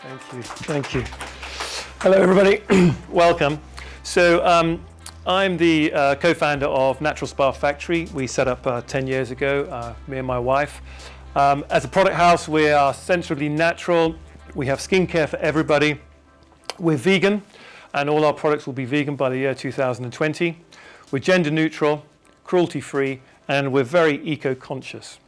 Thank you. Thank you. Hello, everybody. Welcome. So I'm the co-founder of Natural Spa Factory. We set up 10 years ago, me and my wife. As a product house, we are centrally natural. We have skincare for everybody. We're vegan, and all our products will be vegan by the year 2020. We're gender neutral, cruelty-free, and we're very eco-conscious.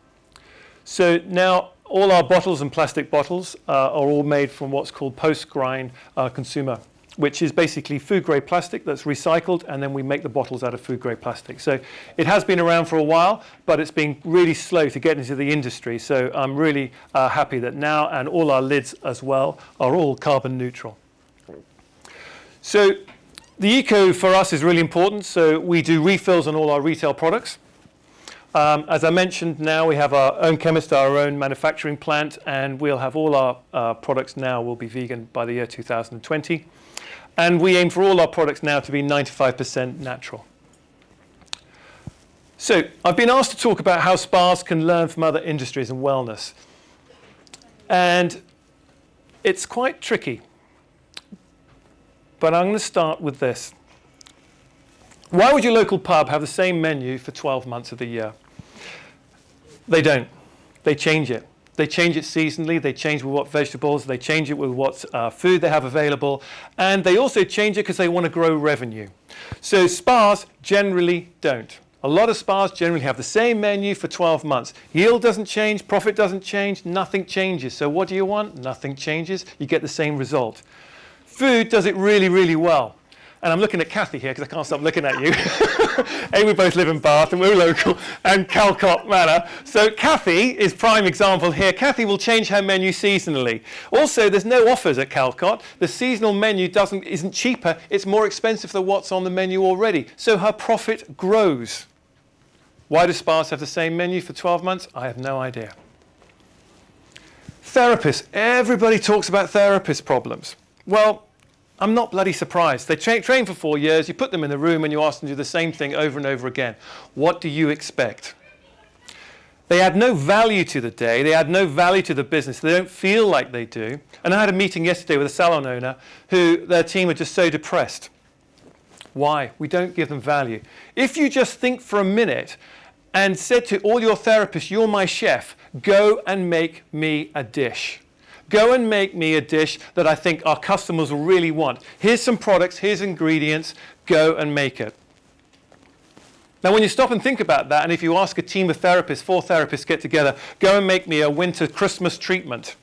So now all our bottles and plastic bottles are all made from what's called post-grind consumer, which is basically food-grade plastic that's recycled, and then we make the bottles out of food-grade plastic. So it has been around for a while, but it's been really slow to get into the industry. So I'm really happy that now, and all our lids as well, are all carbon neutral. So the eco for us is really important. So we do refills on all our retail products. As I mentioned, now we have our own chemist, our own manufacturing plant, and we'll have all our products now will be vegan by the year 2020. And we aim for all our products now to be 95% natural. So I've been asked to talk about how spas can learn from other industries and wellness. And it's quite tricky. But I'm going to start with this. Why would your local pub have the same menu for 12 months of the year? They don't. They change it. They change it seasonally. They change with what vegetables. They change it with what food they have available. And they also change it because they want to grow revenue. So spas generally don't. A lot of spas generally have the same menu for 12 months. Yield doesn't change. Profit doesn't change. Nothing changes. So what do you want? Nothing changes. You get the same result. Food does it really, really well. And I'm looking at Kathy here because I can't stop looking at you. Hey, we both live in Bath and we're local, and Calcott Manor. So Kathy is prime example here. Kathy will change her menu seasonally. Also, there's no offers at Calcott. The seasonal menu isn't cheaper. It's more expensive than what's on the menu already. So her profit grows. Why do spas have the same menu for 12 months? I have no idea. Therapists. Everybody talks about therapist problems. Well, I'm not bloody surprised. They train for 4 years, you put them in the room and you ask them to do the same thing over and over again. What do you expect? They add no value to the day, they add no value to the business, they don't feel like they do. And I had a meeting yesterday with a salon owner who their team are just so depressed. Why? We don't give them value. If you just think for a minute and said to all your therapists, you're my chef, go and make me a dish. Go and make me a dish that I think our customers will really want. Here's some products, here's ingredients, go and make it. Now when you stop and think about that, and if you ask a team of therapists, 4 therapists get together, go and make me a winter Christmas treatment.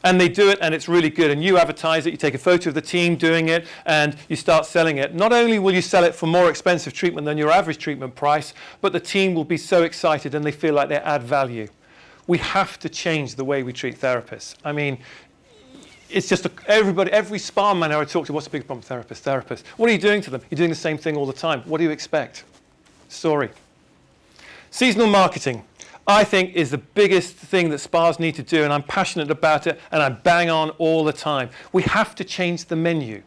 And they do it and it's really good, and you advertise it, you take a photo of the team doing it, and you start selling it. Not only will you sell it for more expensive treatment than your average treatment price, but the team will be so excited and they feel like they add value. We have to change the way we treat therapists. I mean, it's just every spa man I talk to, what's the big problem? Therapist. What are you doing to them? You're doing the same thing all the time. What do you expect? Sorry. Seasonal marketing, I think, is the biggest thing that spas need to do, and I'm passionate about it, and I bang on all the time. We have to change the menu.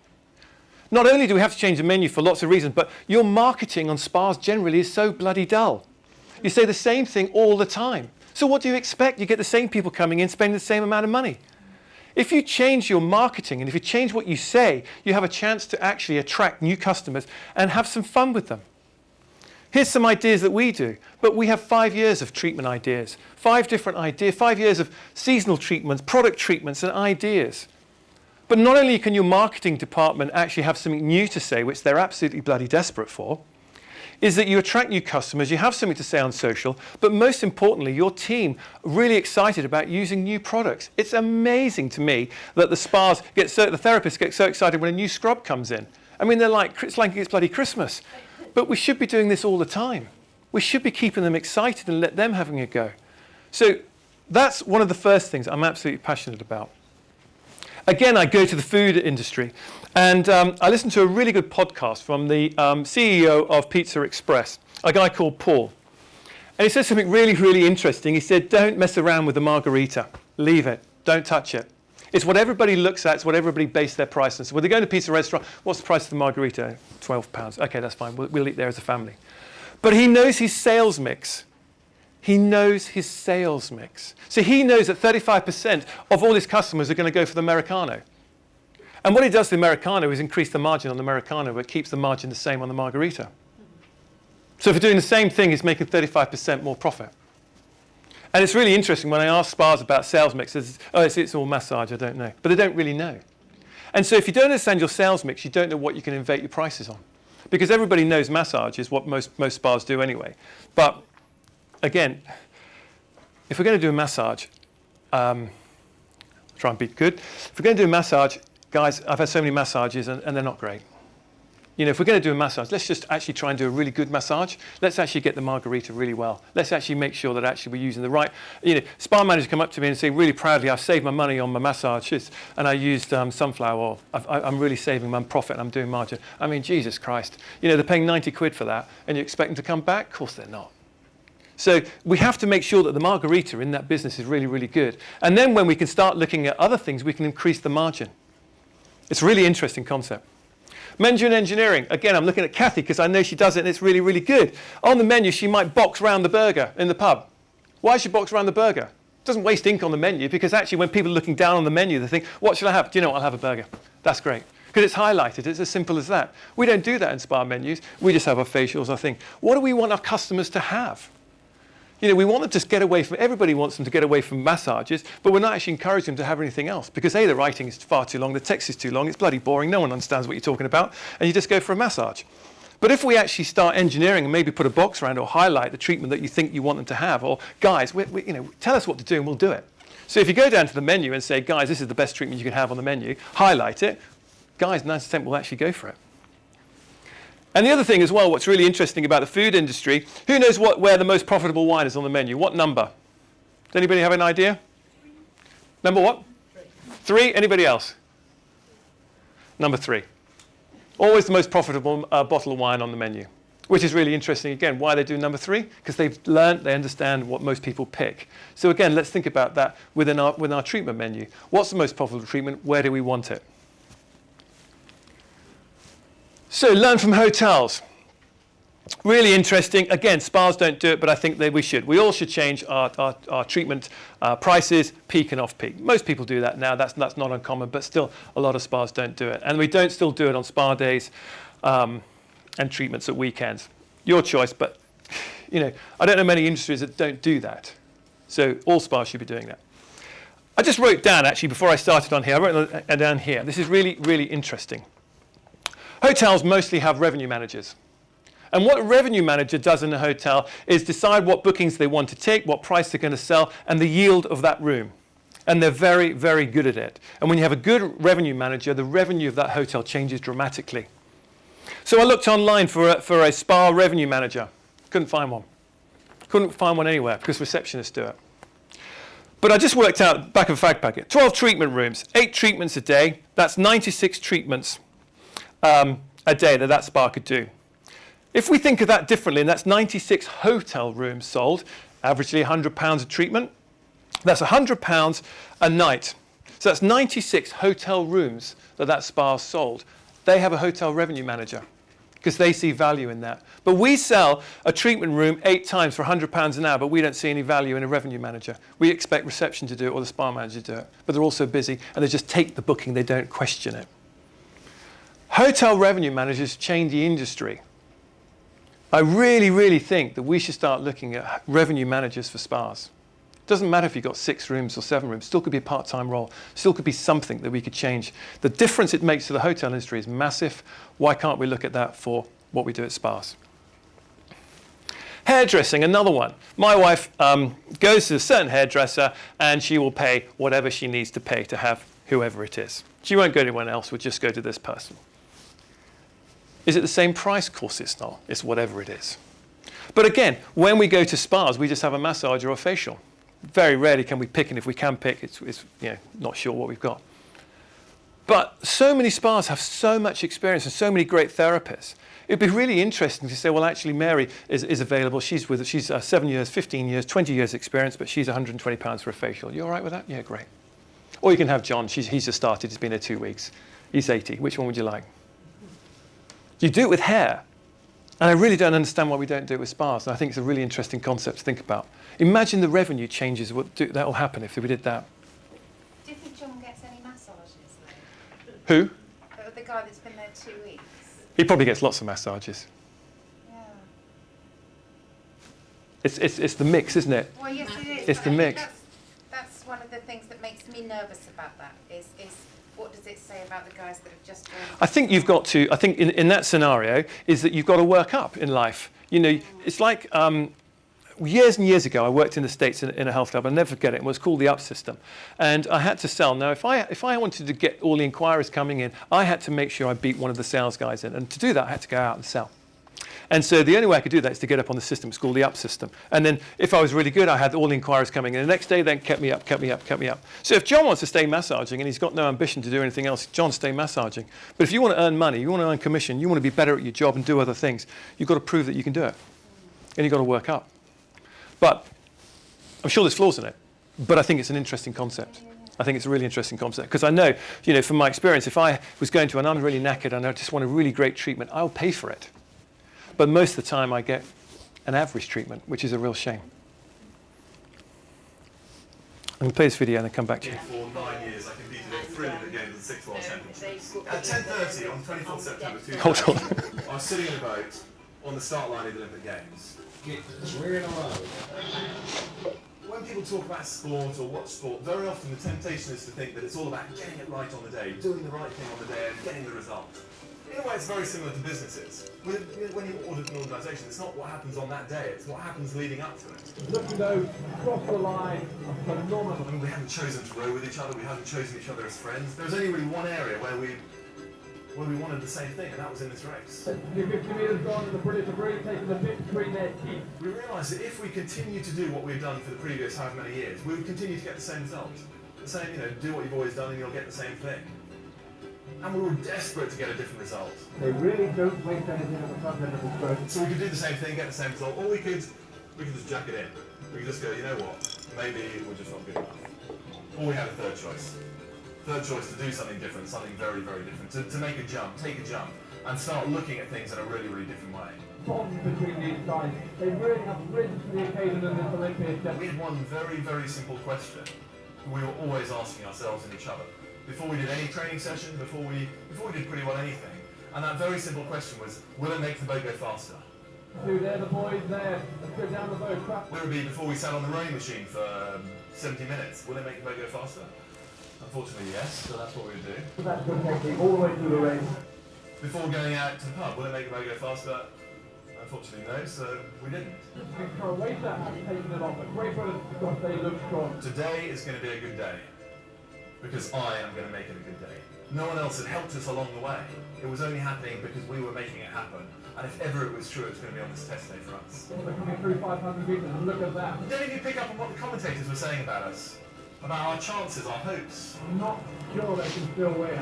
Not only do we have to change the menu for lots of reasons, but your marketing on spas generally is so bloody dull. You say the same thing all the time. So what do you expect? You get the same people coming in, spending the same amount of money. If you change your marketing and if you change what you say, you have a chance to actually attract new customers and have some fun with them. Here's some ideas that we do, but we have 5 years of treatment ideas, 5 different ideas, 5 years of seasonal treatments, product treatments and ideas. But not only can your marketing department actually have something new to say, which they're absolutely bloody desperate for, is that you attract new customers, you have something to say on social, but most importantly, your team are really excited about using new products. It's amazing to me that the therapists get so excited when a new scrub comes in. I mean, it's like it's bloody Christmas. But we should be doing this all the time. We should be keeping them excited and let them having a go. So that's one of the first things I'm absolutely passionate about. Again, I go to the food industry, and I listened to a really good podcast from the CEO of Pizza Express, a guy called Paul. And he said something really, really interesting. He said, don't mess around with the margarita. Leave it. Don't touch it. It's what everybody looks at. It's what everybody base their price on. So when they go to a pizza restaurant, what's the price of the margarita? £12. OK, that's fine. We'll eat there as a family. But he knows his sales mix. He knows his sales mix. So he knows that 35% of all his customers are going to go for the Americano. And what he does to the Americano is increase the margin on the Americano, but keeps the margin the same on the margarita. So if you're doing the same thing, he's making 35% more profit. And it's really interesting when I ask spas about sales mixes, it's all massage, I don't know. But they don't really know. And so if you don't understand your sales mix, you don't know what you can invent your prices on. Because everybody knows massage is what most spas do anyway. But again, if we're going to do a massage, try and be good. If we're going to do a massage, guys, I've had so many massages and they're not great. You know, if we're going to do a massage, let's just actually try and do a really good massage. Let's actually get the margarita really well. Let's actually make sure that actually we're using the right, you know, spa managers come up to me and say really proudly, I've saved my money on my massages and I used sunflower oil. I'm really saving my profit and I'm doing margin. I mean, Jesus Christ. You know, they're paying 90 quid for that and you expect them to come back? Of course they're not. So we have to make sure that the margarita in that business is really, really good. And then when we can start looking at other things, we can increase the margin. It's a really interesting concept. Menu and engineering. Again, I'm looking at Kathy because I know she does it and it's really, really good. On the menu, she might box round the burger in the pub. Why should she box round the burger? It doesn't waste ink on the menu because actually when people are looking down on the menu, they think, what should I have? Do you know what? I'll have a burger. That's great. Because it's highlighted. It's as simple as that. We don't do that in spa menus. We just have our facials, I think. What do we want our customers to have? You know, we want them to get away from, everybody wants them to get away from massages, but we're not actually encouraging them to have anything else because A, the writing is far too long, the text is too long, it's bloody boring, no one understands what you're talking about, and you just go for a massage. But if we actually start engineering and maybe put a box around or highlight the treatment that you think you want them to have, or guys, you know, tell us what to do and we'll do it. So if you go down to the menu and say, guys, this is the best treatment you can have on the menu, highlight it, guys, 90% will actually go for it. And the other thing as well, what's really interesting about the food industry, who knows where the most profitable wine is on the menu? What number? Does anybody have an idea? Number what? 3. Anybody else? Number 3. Always the most profitable bottle of wine on the menu, which is really interesting. Again, why they do number 3? Because they've learned, they understand what most people pick. So again, let's think about that within our treatment menu. What's the most profitable treatment? Where do we want it? So learn from hotels. Really interesting. Again, spas don't do it, but I think we should. We all should change our treatment prices, peak and off-peak. Most people do that now. That's not uncommon, but still a lot of spas don't do it. And we don't still do it on spa days and treatments at weekends. Your choice, but you know, I don't know many industries that don't do that. So all spas should be doing that. I just wrote down, actually, before I started on here, I wrote it down here. This is really, really interesting. Hotels mostly have revenue managers. And what a revenue manager does in a hotel is decide what bookings they want to take, what price they're going to sell, and the yield of that room. And they're very, very good at it. And when you have a good revenue manager, the revenue of that hotel changes dramatically. So I looked online for a spa revenue manager. Couldn't find one. Couldn't find one anywhere because receptionists do it. But I just worked out back of a fag packet. 12 treatment rooms, 8 treatments a day. That's 96 treatments a day that spa could do. If we think of that differently, and that's 96 hotel rooms sold, averagely £100 a treatment, that's £100 a night. So that's 96 hotel rooms that spa sold. They have a hotel revenue manager because they see value in that. But we sell a treatment room 8 times for £100 an hour, but we don't see any value in a revenue manager. We expect reception to do it or the spa manager to do it, but they're also busy and they just take the booking, they don't question it. Hotel revenue managers change the industry. I really, really think that we should start looking at revenue managers for spas. It doesn't matter if you've got 6 rooms or 7 rooms, still could be a part-time role, still could be something that we could change. The difference it makes to the hotel industry is massive. Why can't we look at that for what we do at spas? Hairdressing, another one. My wife goes to a certain hairdresser and she will pay whatever she needs to pay to have whoever it is. She won't go to anyone else, we'll just go to this person. Is it the same price? Of course it's not. It's whatever it is. But again, when we go to spas, we just have a massage or a facial. Very rarely can we pick, and if we can pick, it's you know, not sure what we've got. But so many spas have so much experience and so many great therapists. It'd be really interesting to say, well, actually, Mary is available. She's 7 years, 15 years, 20 years experience, but she's £120 for a facial. You all right with that? Yeah, great. Or you can have John. He's just started. He's been here 2 weeks. He's 80. Which one would you like? You do it with hair. And I really don't understand why we don't do it with spas. And I think it's a really interesting concept to think about. Imagine the revenue changes that will happen if we did that. Do you think John gets any massages though? Who? The guy that's been there 2 weeks. He probably gets lots of massages. Yeah. It's the mix, isn't it? Well, yes, it is. It's the mix. That's one of the things that makes me nervous about that. Is what does it say about the guys that have just joined? I think you've got to. I think in that scenario is that you've got to work up in life. You know, it's like. Years and years ago, I worked in the States in a health club. I'll never forget it. It was called the Up System. And I had to sell. Now, if I wanted to get all the inquiries coming in, I had to make sure I beat one of the sales guys in. And to do that, I had to go out and sell. And so the only way I could do that is to get up on the system. It's called the Up System. And then if I was really good, I had all the inquiries coming in. The next day, then kept me up. So if John wants to stay massaging and he's got no ambition to do anything else, John, stay massaging. But if you want to earn money, you want to earn commission, you want to be better at your job and do other things, you've got to prove that you can do it. And you've got to work up. But I'm sure there's flaws in it, but I think it's an interesting concept. I think it's a really interesting concept because I know, you know, from my experience, if I was going to and I'm really knackered and I just want a really great treatment, I'll pay for it. But most of the time I get an average treatment, which is a real shame. I'm going to play this video and then come back to you. For 9 years, I competed in 3 Olympic Games and 6 World Championships. At 10:30 on 24th September 2000, Hold on. I was sitting in a boat on the start line of the Olympic Games. 3 in a row. When people talk about sport or watch sport, very often the temptation is to think that it's all about getting it right on the day, doing the right thing on the day and getting the result. In a way, it's very similar to businesses. When you audit an organisation, it's not what happens on that day, it's what happens leading up to it. Looking though, cross the line, phenomenal. I mean, we haven't chosen to row with each other, we haven't chosen each other as friends. There was only really one area where we wanted the same thing, and that was in this race. Your 50 metres gone, and the British have really taken the bit between their teeth. We realised that if we continue to do what we've done for the previous however many years, we would continue to get the same result. The same, you know, do what you've always done and you'll get the same thing. And we were desperate to get a different result. They really don't waste anything at the front end of the stroke. So we could do the same thing, get the same result, or we could just jack it in. We could just go, you know what, maybe we're just not good enough. Or we had a third choice. Third choice to do something different, something very, very different, to make a jump, take a jump, and start looking at things in a really, really different way. Bond between these guys. They really have risen to the occasion in this Olympics. We had one very, very simple question we were always asking ourselves and each other before we did any training session, before we did pretty well anything. And that very simple question was, will it make the boat go faster? Two there, the boys there. Let's go down the boat. Will it be before we sat on the rowing machine for 70 minutes? Will it make the boat go faster? Unfortunately, yes, so that's what we would do. That's good technique all the way through the race. Before going out to the pub, will it make the boat go faster? Unfortunately, no, so we didn't. Croatia has taken it off, but Great Britain, because they look strong. Today is going to be a good day, because I am going to make it a good day. No one else had helped us along the way. It was only happening because we were making it happen. And if ever it was true, it's going to be on this test day for us. They're coming through 500 metres, and look at that. Didn't you pick up on what the commentators were saying about us? About our chances, our hopes? I'm not sure they can still win.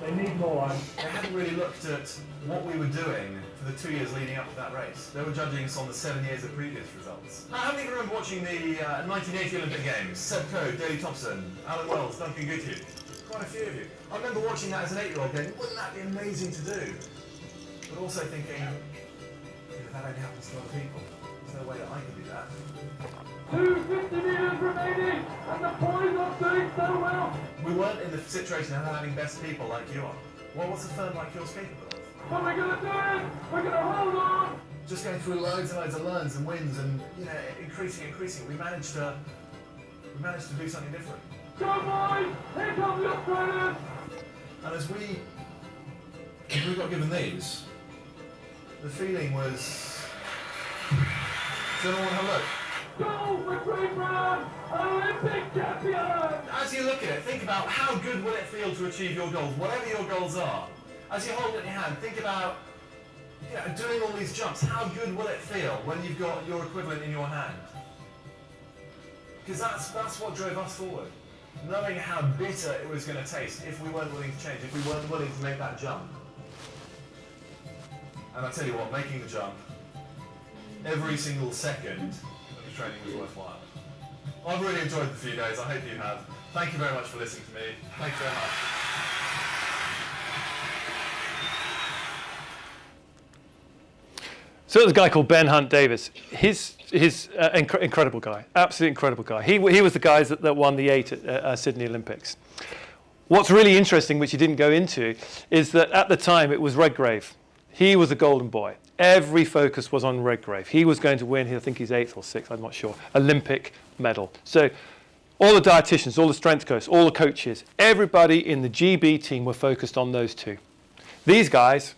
They need more. They hadn't really looked at what we were doing for the 2 years leading up to that race. They were judging us on the 7 years of previous results. Now, how many of you remember watching the 1980 Olympic Games? Seb Coe, Daley Thompson, Alan Wells, Duncan Goodhue. Quite a few of you. I remember watching that as an 8-year-old going, wouldn't that be amazing to do? But also thinking, if that only happens to other people, there's no way that I can do that. 250 metres remaining, and the boys are doing so well. We weren't in the situation of having best people like you are. Well, what's a firm like yours capable of? But we're going to do it! We're going to hold on! Just going through loads and loads of learns and wins and, you know, increasing. We managed to do something different. Go boys! Here come the Australians! And as we got given these, the feeling was, does anyone have a look? Goal for Great Britain! Olympic champion! As you look at it, think about how good will it feel to achieve your goals, whatever your goals are. As you hold it in your hand, think about, you know, doing all these jumps. How good will it feel when you've got your equivalent in your hand? Because that's what drove us forward. Knowing how bitter it was going to taste if we weren't willing to change, if we weren't willing to make that jump. And I tell you what, making the jump, every single second of the training was worthwhile. I've really enjoyed the few days, I hope you have. Thank you very much for listening to me. Thank you very much. So there's a guy called Ben Hunt Davis. He's incredible guy, absolutely incredible guy. He was the guys that won the 8 at Sydney Olympics. What's really interesting, which he didn't go into, is that at the time it was Redgrave. He was the golden boy. Every focus was on Redgrave. He was going to win, I think he's 8th or 6th, I'm not sure, Olympic medal. So all the dietitians, all the strength coaches, all the coaches, everybody in the GB team were focused on those two. These guys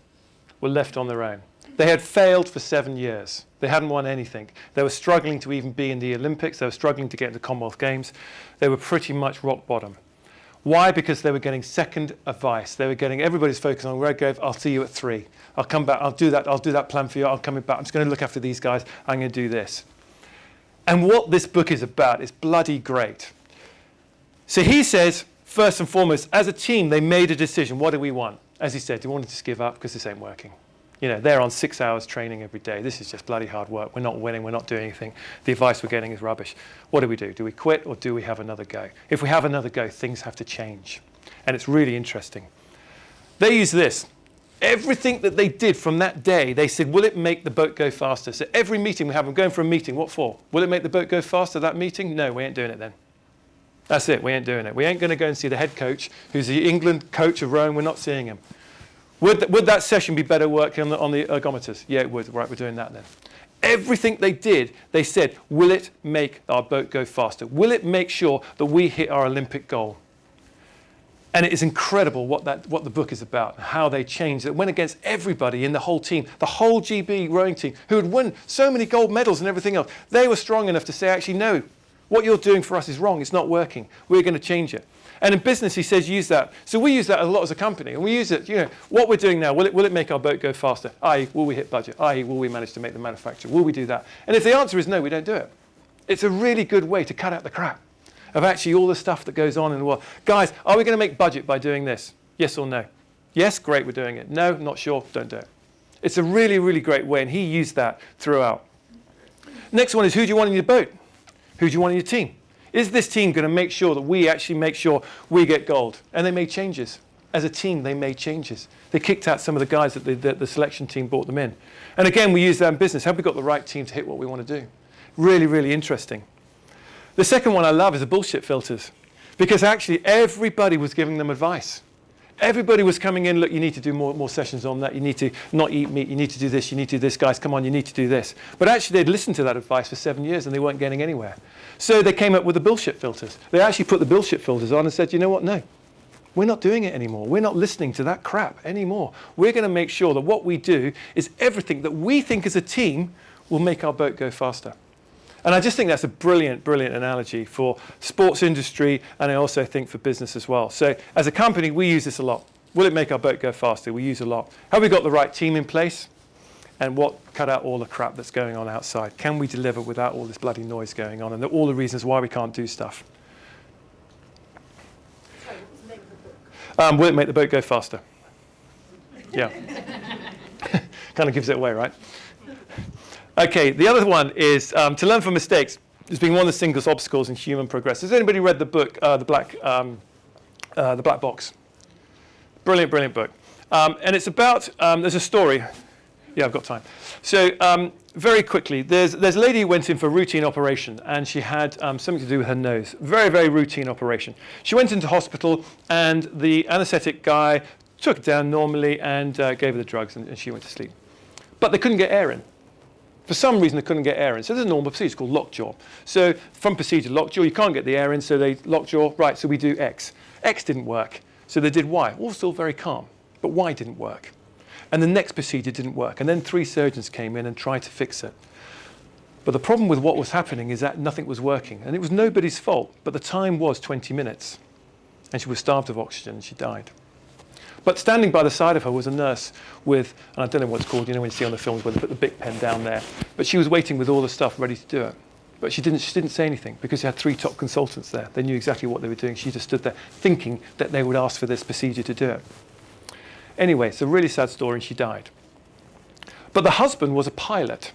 were left on their own. They had failed for 7 years. They hadn't won anything. They were struggling to even be in the Olympics. They were struggling to get into Commonwealth Games. They were pretty much rock bottom. Why? Because they were getting second advice. They were getting, everybody's focused on Redgrave. I'll see you at 3. I'll come back. I'll do that plan for you. I'm coming back. I'm just going to look after these guys. I'm going to do this. And what this book is about is bloody great. So he says, first and foremost, as a team, they made a decision. What do we want? As he said, do we want to just give up because this ain't working? You know, they're on 6 hours training every day. This is just bloody hard work. We're not winning. We're not doing anything. The advice we're getting is rubbish. What do we do? Do we quit or do we have another go? If we have another go, things have to change. And it's really interesting. They use this. Everything that they did from that day, they said, will it make the boat go faster? So every meeting we have, I'm going for a meeting. What for? Will it make the boat go faster, that meeting? No, we ain't doing it then. That's it. We ain't doing it. We ain't going to go and see the head coach, who's the England coach of rowing. We're not seeing him. Would that session be better working on the ergometers? Yeah, it would. Right, we're doing that then. Everything they did, they said, will it make our boat go faster? Will it make sure that we hit our Olympic goal? And it is incredible what the book is about, how they changed. It went against everybody in the whole team, the whole GB rowing team, who had won so many gold medals and everything else. They were strong enough to say, actually, no, what you're doing for us is wrong. It's not working. We're going to change it. And in business, he says, use that. So we use that a lot as a company. And we use it, you know, what we're doing now, will it make our boat go faster? I.e., will we hit budget? I.e., will we manage to make the manufacture? Will we do that? And if the answer is no, we don't do it. It's a really good way to cut out the crap of actually all the stuff that goes on in the world. Guys, are we going to make budget by doing this? Yes or no? Yes, great, we're doing it. No, not sure, don't do it. It's a really, really great way, and he used that throughout. Next one is, who do you want in your boat? Who do you want in your team? Is this team going to make sure that we actually make sure we get gold? And they made changes. As a team, they made changes. They kicked out some of the guys that the selection team brought them in. And again, we use that in business. Have we got the right team to hit what we want to do? Really, really interesting. The second one I love is the bullshit filters. Because actually, everybody was giving them advice. Everybody was coming in, look, you need to do more sessions on that. You need to not eat meat. You need to do this. You need to do this. Guys, come on, you need to do this. But actually, they'd listened to that advice for 7 years, and they weren't getting anywhere. So they came up with the bullshit filters. They actually put the bullshit filters on and said, you know what? No, we're not doing it anymore. We're not listening to that crap anymore. We're going to make sure that what we do is everything that we think as a team will make our boat go faster. And I just think that's a brilliant, brilliant analogy for sports industry, and I also think for business as well. So as a company, we use this a lot. Will it make our boat go faster? We use a lot. Have we got the right team in place? And cut out all the crap that's going on outside? Can we deliver without all this bloody noise going on and all the reasons why we can't do stuff? Sorry, what was the name of the book? Will it make the boat go faster? Yeah. Kind of gives it away, right? Okay, the other one is to learn from mistakes has been one of the single obstacles in human progress. Has anybody read the book, The Black Box? Brilliant, brilliant book. And it's about, there's a story. Yeah, I've got time. So very quickly, there's a lady who went in for a routine operation, and she had something to do with her nose. Very, very routine operation. She went into hospital, and the anaesthetic guy took her down normally and gave her the drugs, and she went to sleep. But they couldn't get air in. For some reason, they couldn't get air in. So there's a normal procedure called lockjaw. So from procedure lockjaw, you can't get the air in, so they lockjaw. Right, so we do X. X didn't work, so they did Y. All still very calm, but Y didn't work. And the next procedure didn't work. And then 3 surgeons came in and tried to fix it. But the problem with what was happening is that nothing was working. And it was nobody's fault, but the time was 20 minutes. And she was starved of oxygen, and she died. But standing by the side of her was a nurse with, and I don't know what it's called, you know when you see on the films where they put the Bic pen down there. But she was waiting with all the stuff ready to do it. But she didn't say anything because she had 3 top consultants there. They knew exactly what they were doing. She just stood there thinking that they would ask for this procedure to do it. Anyway, it's a really sad story, and she died. But the husband was a pilot.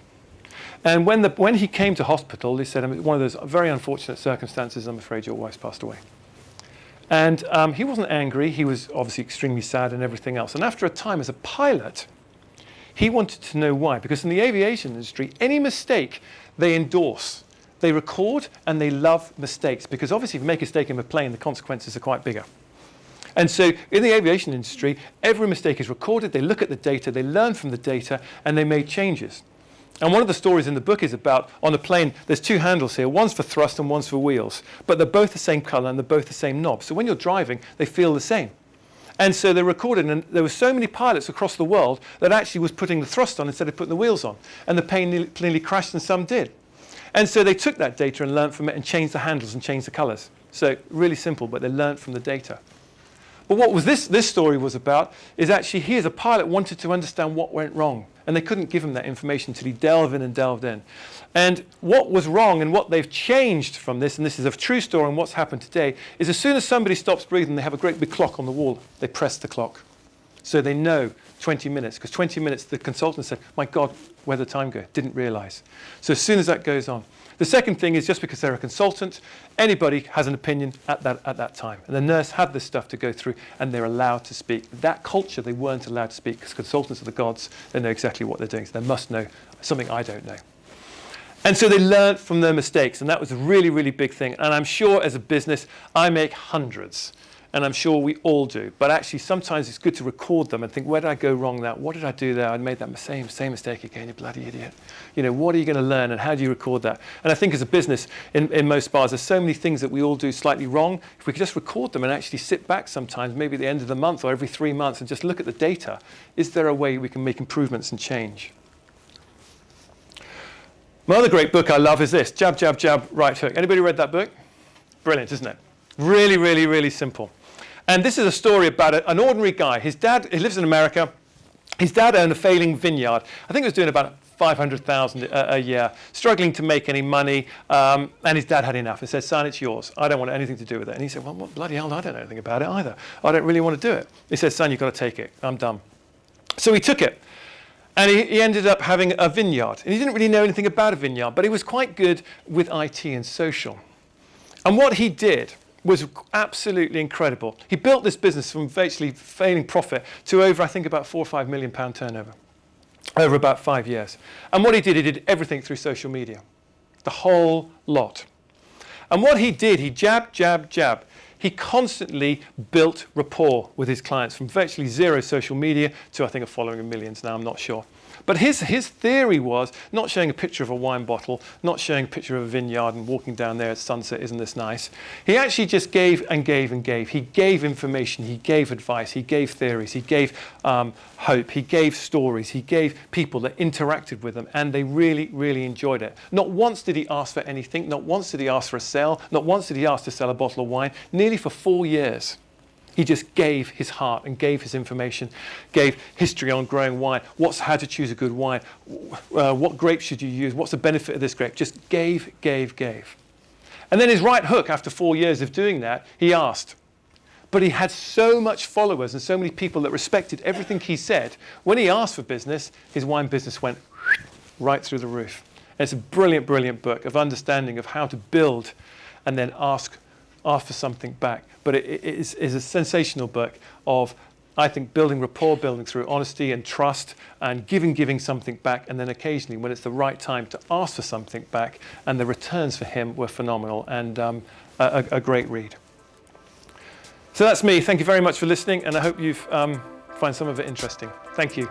And when he came to hospital, they said, one of those very unfortunate circumstances, I'm afraid your wife's passed away. And he wasn't angry. He was obviously extremely sad and everything else. And after a time as a pilot, He wanted to know why, because in the aviation industry, any mistake they endorse. They record and they love mistakes, because obviously if you make a mistake in a plane, the consequences are quite bigger. And so in the aviation industry, every mistake is recorded, they look at the data, they learn from the data, and they make changes. And one of the stories in the book is about, on a plane, there's two handles here, one's for thrust and one's for wheels, but they're both the same color and they're both the same knob. So when you're driving, they feel the same. And so they recorded, and there were so many pilots across the world that actually was putting the thrust on instead of putting the wheels on. And the plane nearly crashed, and some did. And so they took that data and learned from it and changed the handles and changed the colors. So really simple, but they learned from the data. But what was this story was about is actually he as a pilot wanted to understand what went wrong. And they couldn't give him that information until he delved in and delved in. And what was wrong and what they've changed from this, and this is a true story and what's happened today, is as soon as somebody stops breathing, they have a great big clock on the wall. They press the clock. So they know 20 minutes, because 20 minutes, the consultant said, my God, where'd the time go? Didn't realize. So as soon as that goes on. The second thing is just because they're a consultant, anybody has an opinion at that time. And the nurse had this stuff to go through, and they're allowed to speak. That culture, they weren't allowed to speak, because consultants are the gods. They know exactly what they're doing. So they must know something I don't know. And so they learned from their mistakes, and that was a really, really big thing. And I'm sure as a business, I make hundreds. And I'm sure we all do. But actually, sometimes it's good to record them and think, where did I go wrong there? What did I do there? I made that same mistake again, you bloody idiot. You know, what are you going to learn, and how do you record that? And I think as a business, in most bars, there's so many things that we all do slightly wrong. If we could just record them and actually sit back sometimes, maybe at the end of the month or every 3 months, and just look at the data, is there a way we can make improvements and change? My other great book I love is this, Jab, Jab, Jab, Right Hook. Anybody read that book? Brilliant, isn't it? Really, really, really simple. And this is a story about an ordinary guy. His dad, he lives in America. His dad owned a failing vineyard. I think it was doing about 500,000 a year, struggling to make any money. And his dad had enough. He said, son, it's yours. I don't want anything to do with it. And he said, well, what bloody hell, I don't know anything about it either. I don't really want to do it. He said, son, you've got to take it. I'm done. So he took it. And he ended up having a vineyard. And he didn't really know anything about a vineyard, but he was quite good with IT and social. And what he did was absolutely incredible. He built this business from virtually failing profit to over, I think, about £4 or £5 million turnover over about 5 years. And what he did everything through social media, the whole lot. And what he did, he jab, jab, jab. He constantly built rapport with his clients from virtually zero social media to, I think, a following of millions now, I'm not sure. But his theory was not showing a picture of a wine bottle, not showing a picture of a vineyard and walking down there at sunset, isn't this nice? He actually just gave and gave and gave. He gave information, he gave advice, he gave theories, he gave hope, he gave stories, he gave people that interacted with them, and they really, really enjoyed it. Not once did he ask for anything, not once did he ask for a sale, not once did he ask to sell a bottle of wine, nearly for 4 years. He just gave his heart and gave his information, gave history on growing wine, how to choose a good wine, what grapes should you use, what's the benefit of this grape. Just gave, gave, gave. And then his right hook, after 4 years of doing that, he asked. But he had so much followers and so many people that respected everything he said. When he asked for business, his wine business went right through the roof. And it's a brilliant, brilliant book of understanding of how to build and then ask for something back. But it is a sensational book of, I think, building rapport, building through honesty and trust, and giving something back, and then occasionally, when it's the right time, to ask for something back. And the returns for him were phenomenal, and a great read. So that's me. Thank you very much for listening, and I hope you've find some of it interesting. Thank you.